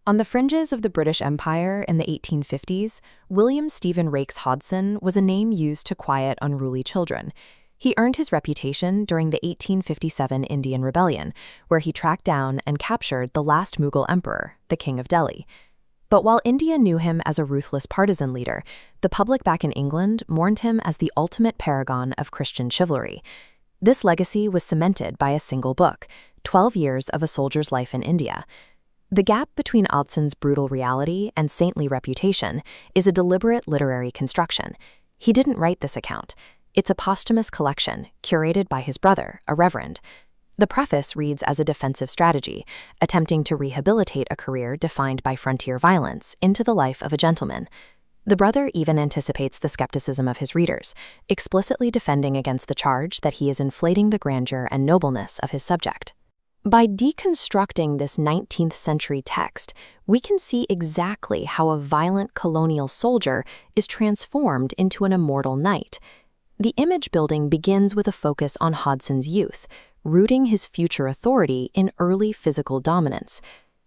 On the fringes of the British Empire in the 1850s, William Stephen Raikes Hodson was a name used to quiet unruly children. He earned his reputation during the 1857 Indian Rebellion, where he tracked down and captured the last Mughal emperor, the King of Delhi. But while India knew him as a ruthless partisan leader, the public back in England mourned him as the ultimate paragon of Christian chivalry. This legacy was cemented by a single book, 12 Years of a Soldier's Life in India. The gap between Hodson's brutal reality and saintly reputation is a deliberate literary construction. He didn't write this account. It's a posthumous collection, curated by his brother, a reverend. The preface reads as a defensive strategy, attempting to rehabilitate a career defined by frontier violence into the life of a gentleman. The brother even anticipates the skepticism of his readers, explicitly defending against the charge that he is inflating the grandeur and nobleness of his subject. By deconstructing this 19th century text, we can see exactly how a violent colonial soldier is transformed into an immortal knight. The image building begins with a focus on Hodson's youth, rooting his future authority in early physical dominance.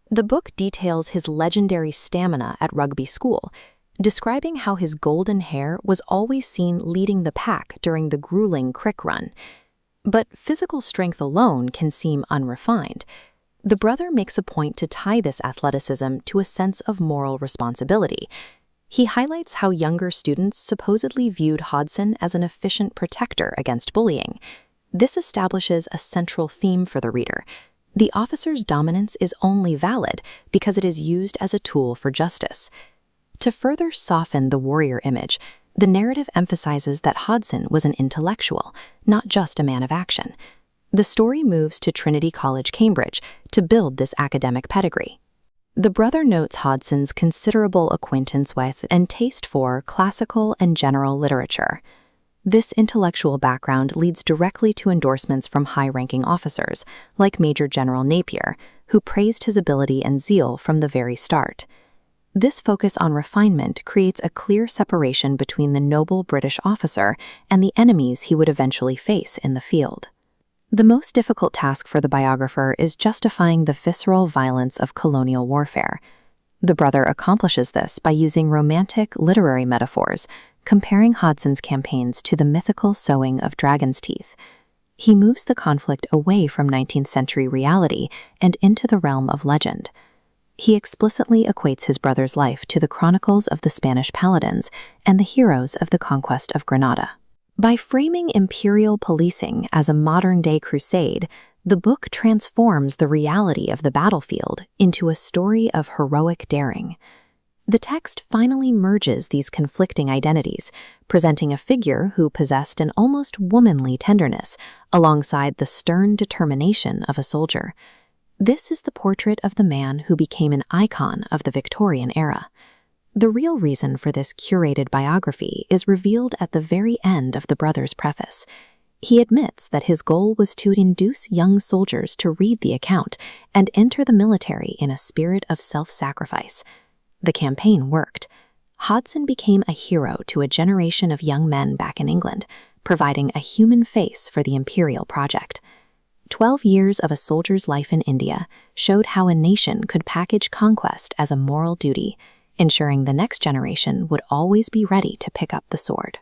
The book details his legendary stamina at rugby school, describing how his golden hair was always seen leading the pack during the grueling crick run. But physical strength alone can seem unrefined. The brother makes a point to tie this athleticism to a sense of moral responsibility. He highlights how younger students supposedly viewed Hodson as an efficient protector against bullying. This establishes a central theme for the reader. The officer's dominance is only valid because it is used as a tool for justice. To further soften the warrior image, the narrative emphasizes that Hodson was an intellectual, not just a man of action. The story moves to Trinity College, Cambridge, to build this academic pedigree. The brother notes Hodson's considerable acquaintance with and taste for classical and general literature. This intellectual background leads directly to endorsements from high-ranking officers, like Major General Napier, who praised his ability and zeal from the very start. This focus on refinement creates a clear separation between the noble British officer and the enemies he would eventually face in the field. The most difficult task for the biographer is justifying the visceral violence of colonial warfare. The brother accomplishes this by using romantic literary metaphors, comparing Hodson's campaigns to the mythical sowing of dragon's teeth. He moves the conflict away from 19th century reality and into the realm of legend. He explicitly equates his brother's life to the chronicles of the Spanish paladins and the heroes of the conquest of Granada. By framing imperial policing as a modern-day crusade, the book transforms the reality of the battlefield into a story of heroic daring. The text finally merges these conflicting identities, presenting a figure who possessed an almost womanly tenderness alongside the stern determination of a soldier. This is the portrait of the man who became an icon of the Victorian era. The real reason for this curated biography is revealed at the very end of the brother's preface. He admits that his goal was to induce young soldiers to read the account and enter the military in a spirit of self-sacrifice. The campaign worked. Hodson became a hero to a generation of young men back in England, providing a human face for the imperial project. 12 Years of a Soldier's Life in India showed how a nation could package conquest as a moral duty, ensuring the next generation would always be ready to pick up the sword.